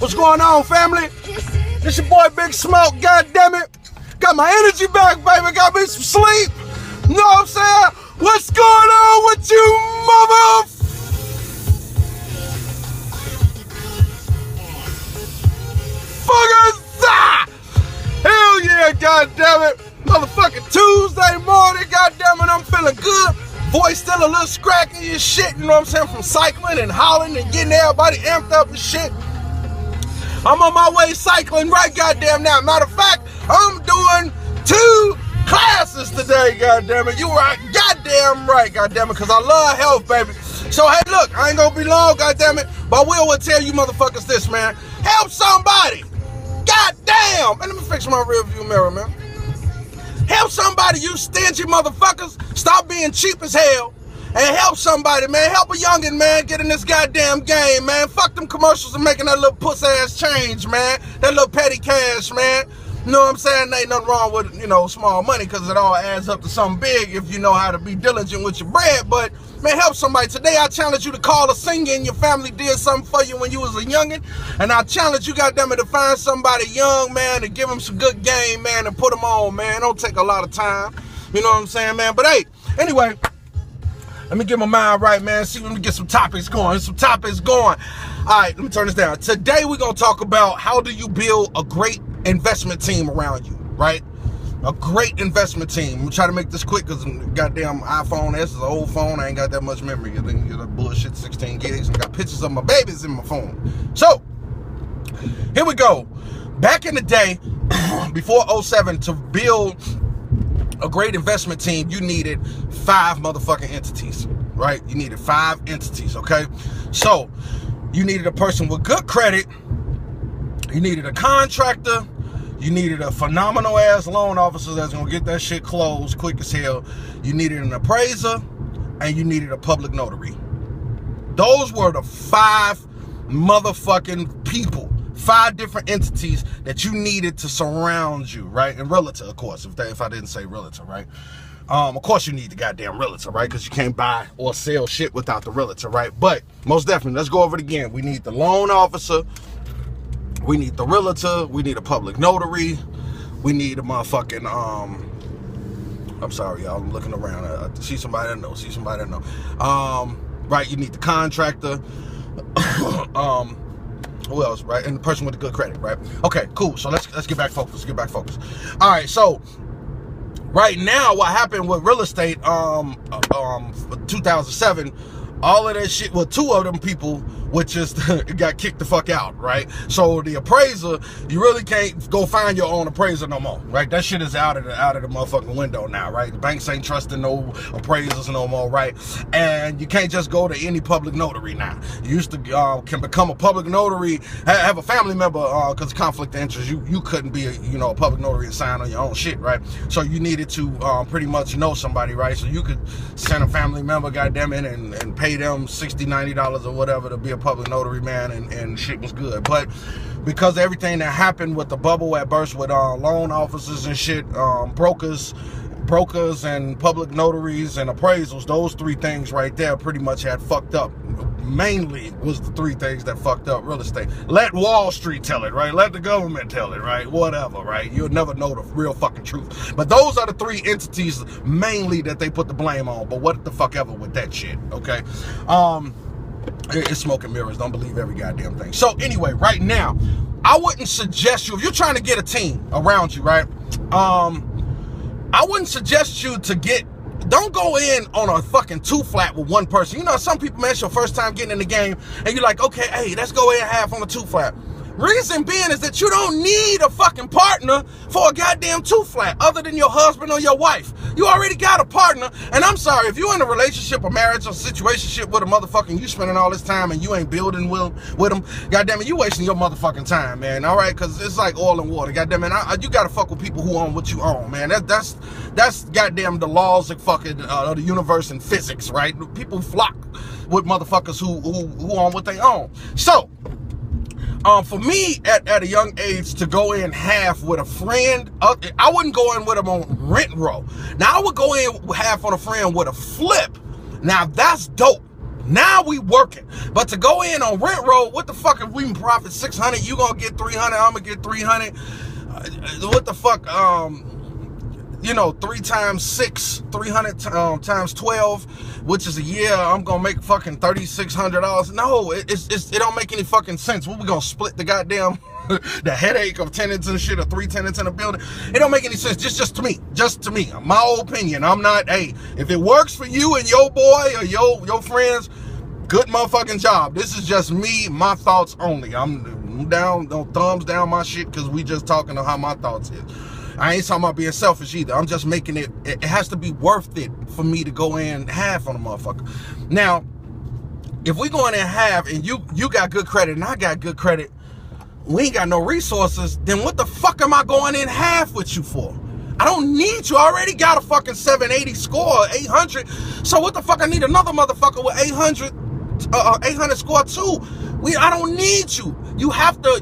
What's going on, family? This your boy Big Smoke, goddammit. Got my energy back, baby. Got me some sleep. You know what I'm saying? What's going on with you, motherfuckers? Hell yeah, goddammit. Motherfucking Tuesday morning, goddammit, I'm feeling good. Voice still a little scracky and shit, you know what I'm saying? From cycling and hollering and getting everybody amped up and shit. I'm on my way cycling right goddamn now. Matter of fact, I'm doing 2 classes today, goddammit. You right, goddamn right, goddammit, because I love health, baby. So, hey, look, I ain't gonna be long, goddammit, but I will tell you motherfuckers this, man. Help somebody. Goddamn. And let me fix my rear view mirror, man. Help somebody, you stingy motherfuckers. Stop being cheap as hell. And help somebody, man. Help a youngin', man, get in this goddamn game, man. Fuck them commercials and making that little puss-ass change, man. That little petty cash, man. You know what I'm saying? There ain't nothing wrong with, you know, small money, because it all adds up to something big if you know how to be diligent with your bread. But, man, help somebody. Today, I challenge you to call a singer and your family did something for you when you was a youngin'. And I challenge you, goddammit, to find somebody young, man, and give them some good game, man, and put them on, man. Don't take a lot of time. You know what I'm saying, man? But, hey, anyway, let me get my mind right, man. See, let me get some topics going. All right, let me turn this down. Today, we're going to talk about how do you build a great investment team around you, right? A great investment team. I'm going to try to make this quick because goddamn iPhone S is an old phone. I ain't got that much memory. I think that bullshit 16 gigs and got pictures of my babies in my phone. So, here we go. Back in the day, before 07, to build a great investment team, you needed 5 motherfucking entities, right? You needed 5 entities, okay? So, you needed a person with good credit, you needed a contractor, you needed a phenomenal ass loan officer that's gonna get that shit closed quick as hell, you needed an appraiser, and you needed a public notary. Those were the 5 motherfucking people. 5 different entities that you needed to surround you, right? And realtor, of course, if I didn't say realtor, right? Of course you need the goddamn realtor, right? Because you can't buy or sell shit without the realtor, right? But most definitely, let's go over it again. We need the loan officer, we need the realtor, we need a public notary, we need a motherfucking, I'm sorry, y'all, I'm looking around. I see somebody I know, right, you need the contractor, who else, right? And the person with the good credit, right? Okay, cool. So let's get back focused. All right, so right now, what happened with real estate, 2007, all of that shit, well, 2 of them people which just got kicked the fuck out, right? So the appraiser, you really can't go find your own appraiser no more, right? That shit is out of the motherfucking window now, right? The banks ain't trusting no appraisers no more, right? And you can't just go to any public notary now. You used to can become a public notary, have a family member, because of conflict of interest. You couldn't be a public notary and sign on your own shit, right? So you needed to pretty much know somebody, right? So you could send a family member, goddamn it, and pay them $60, $90 or whatever to be a public notary, man, and shit was good. But because of everything that happened with the bubble at burst with loan officers and shit, brokers and public notaries and appraisals, those 3 things right there pretty much had fucked up. Mainly was the 3 things that fucked up real estate. Let Wall Street tell it, right? Let the government tell it, right? Whatever, right? You'll never know the real fucking truth. But those are the 3 entities mainly that they put the blame on. But what the fuck ever with that shit, okay? It's smoke and mirrors. Don't believe every goddamn thing. So anyway, right now, I wouldn't suggest you, if you're trying to get a team around you, right? I wouldn't suggest you to don't go in on a fucking 2-flat with one person. You know, some people, man, it's your first time getting in the game, and you're like, okay, hey, let's go in half on a 2-flat. Reason being is that you don't need a fucking partner for a goddamn 2-flat other than your husband or your wife. You already got a partner, and I'm sorry, if you're in a relationship or marriage or situationship with a motherfucker and you spending all this time and you ain't building with them, goddamn it, you wasting your motherfucking time, man, all right? Because it's like oil and water, goddamn it. You got to fuck with people who own what you own, man. That's goddamn the laws of fucking the universe and physics, right? People flock with motherfuckers who own what they own. So, for me, at a young age, to go in half with a friend, I wouldn't go in with them on rent roll. Now, I would go in half on a friend with a flip. Now, that's dope. Now we working. But to go in on rent roll, what the fuck, if we can profit 600, you gonna get 300, I'm gonna get 300. What the fuck, 3 times 6, 300 times 12, which is a year, I'm gonna make fucking $3,600. No, it don't make any fucking sense. What, we gonna split the goddamn the headache of tenants and shit, or 3 tenants in a building? It don't make any sense. Just to me, my opinion. I'm not, hey, if it works for you and your boy or your friends, good motherfucking job. This is just me, my thoughts only. I'm down, no thumbs down my shit, because we just talking on how my thoughts is. I ain't talking about being selfish either. I'm just making it has to be worth it for me to go in half on a motherfucker. Now, if we go in half and you got good credit and I got good credit, we ain't got no resources, then what the fuck am I going in half with you for? I don't need you. I already got a fucking 780 score, 800. So what the fuck I need another motherfucker with 800 score too? I don't need you. You have to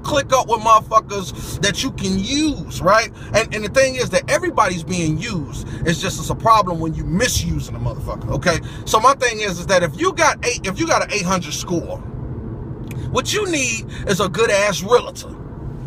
click up with motherfuckers that you can use, right? And the thing is that everybody's being used. It's a problem when you misusing a motherfucker, okay? So my thing is that if you got an 800 score, what you need is a good ass realtor.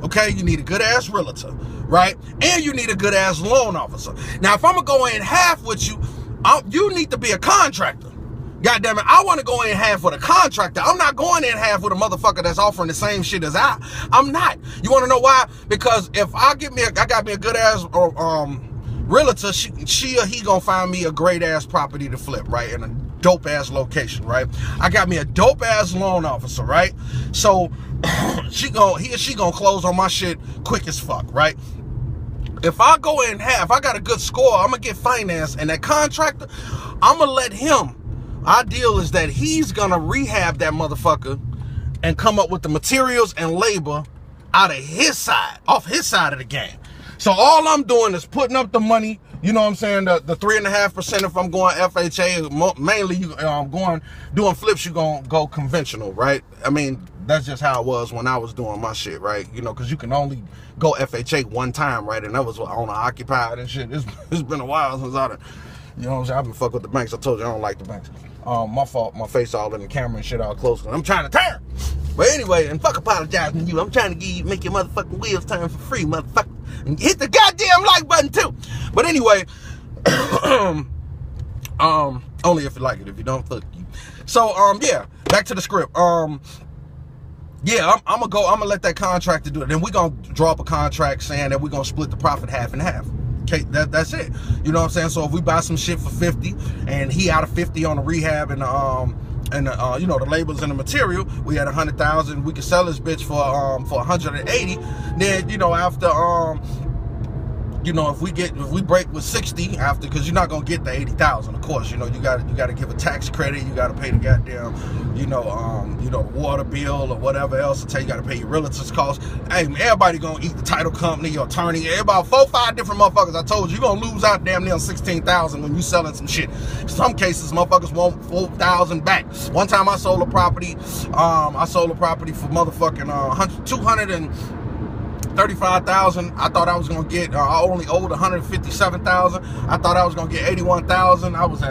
Okay, you need a good ass realtor, right? And you need a good ass loan officer. Now, if I'm gonna go in half with you, you need to be a contractor. God damn it, I want to go in half with a contractor. I'm not going in half with a motherfucker that's offering the same shit as I'm not. You want to know why? Because if I got me a good ass realtor, she or he gonna find me a great ass property to flip, right? In a dope ass location, right? I got me a dope ass loan officer, right? So he or she gonna close on my shit quick as fuck, right? If I go in half, I got a good score, I'm gonna get financed, and that contractor, I'm gonna let him. Our deal is that he's gonna rehab that motherfucker and come up with the materials and labor out of his side, off his side of the game. So all I'm doing is putting up the money, you know what I'm saying, the 3.5% if I'm going FHA, mainly doing flips, you gonna go conventional, right? I mean, that's just how it was when I was doing my shit, right? You know, because you can only go FHA one time, right? And that was on an occupied and shit. It's been a while since I done, you know what I'm saying? I've been fucking with the banks. I told you I don't like the banks. My fault, my face all in the camera and shit all close. I'm trying to turn. But anyway, and fuck apologizing to you. I'm trying to make your motherfucking wheels turn for free, motherfucker. And hit the goddamn like button too. But anyway, only if you like it. If you don't, fuck you. So yeah, back to the script. Yeah, I'm gonna let that contractor do it. Then we're gonna draw up a contract saying that we're gonna split the profit half and half. Okay, that's it. You know what I'm saying? So if we buy some shit for 50 and he out of 50 on the rehab and the labels and the material, we had 100,000. We could sell this bitch for 180. Then after if we break with 60 after, because you're not gonna get the 80,000, of course. You gotta give a tax credit. You gotta pay the goddamn the water bill or whatever else. You gotta pay your realtor's costs. Hey, everybody gonna eat the title company, your attorney, everybody, 4-5 different motherfuckers. I told you, you're gonna lose out damn near 16,000 when you selling some shit. In some cases, motherfuckers want 4,000 back. One time I sold a property, for motherfucking 235,000. I thought I was gonna get. I only owed 157,000. I thought I was gonna get 81,000. I was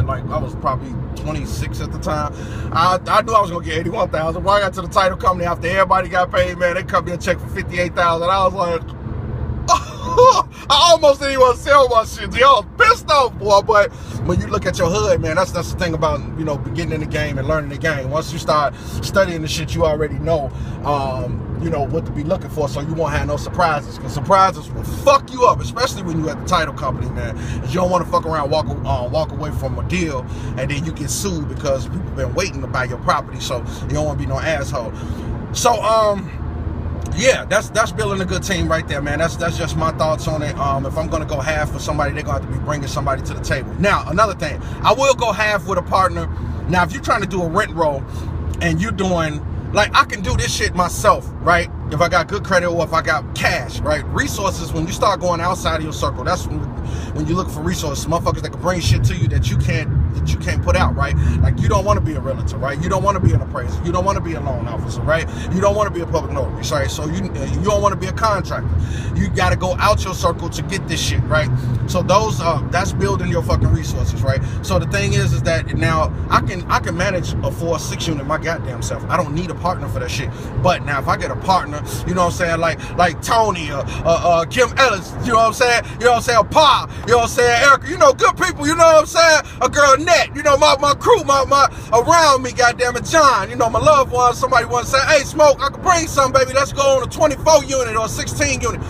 probably 26 at the time. I knew I was gonna get 81,000. When I got to the title company after everybody got paid, man, they cut me a check for 58,000. I was like, I almost didn't even want to sell my shit. I was pissed off, boy. But when you look at your hood, man, that's the thing about getting in the game and learning the game. Once you start studying the shit, you already know what to be looking for, so you won't have no surprises. Because surprises will fuck you up, especially when you at the title company, man. You don't want to fuck around, walk away from a deal, and then you get sued because people been waiting to buy your property. So you don't want to be no asshole. So yeah, that's building a good team right there, man. That's just my thoughts on it. If I'm gonna go half with somebody, they're gonna have to be bringing somebody to the table. Now, another thing, I will go half with a partner. Now, if you're trying to do a rent roll and you're doing, like, I can do this shit myself, right? If I got good credit or if I got cash, right? Resources, when you start going outside of your circle, that's when you look for resources, motherfuckers that can bring shit to you that you can't that you can't put out, right? Like, you don't want to be a realtor, right? You don't want to be an appraiser. You don't want to be a loan officer, right? You don't want to be a public notary, right? So you don't want to be a contractor. You got to go out your circle to get this shit, right? So those that's building your fucking resources, right? So the thing is that now I can manage a 4 or 6 unit my goddamn self. I don't need a partner for that shit. But now if I get a partner, you know what I'm saying, like Tony or Kim Ellis, you know what I'm saying, or Pa, you know what I'm saying, Erica, you know, good people, you know what I'm saying, a girl Net, you know, my crew, my around me, goddamn it, John, you know, my loved ones, somebody wants to say, hey, Smoke, I can bring some, baby, let's go on a 24 unit or a 16 unit.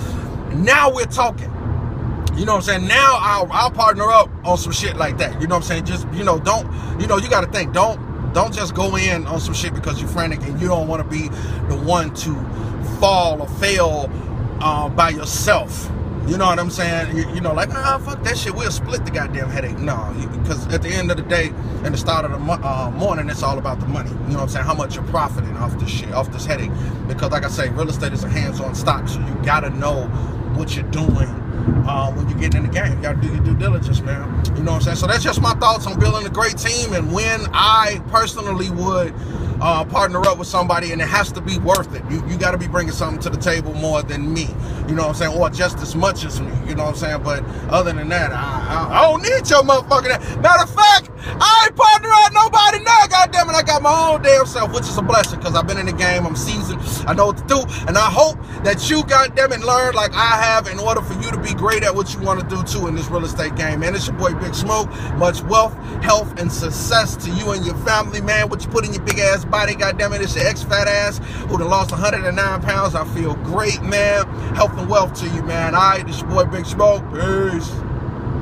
Now we're talking. You know what I'm saying? Now I'll partner up on some shit like that. You know what I'm saying? Just, you know, you got to think, don't just go in on some shit because you're frantic and you don't want to be the one to fall or fail by yourself. You know what I'm saying? You know, like, fuck that shit. We'll split the goddamn headache. No, because at the end of the day, and the start of the morning, it's all about the money. You know what I'm saying? How much you're profiting off this shit, off this headache. Because like I say, real estate is a hands-on stock, so you gotta know what you're doing when you get in the game. You gotta do your due diligence, man. You know what I'm saying? So that's just my thoughts on building a great team and when I personally would partner up with somebody, and it has to be worth it. You got to be bringing something to the table more than me, you know what I'm saying, or just as much as me, you know what I'm saying. But other than that, I don't need your motherfucking. Matter of fact, I ain't partnering with nobody now. Goddamn it, I got my own damn self, which is a blessing because I've been in the game. I'm seasoned. I know what to do, and I hope that you goddamn it learn like I have in order for you to be great at what you want to do too in this real estate game. Man, it's your boy Big Smoke. Much wealth, health, and success to you and your family, man. What you put in your big ass body, goddamn it, it's your ex-fat ass who done lost 109 pounds. I feel great, man. Health and wealth to you, man. All right, this your boy Big Smoke. Peace.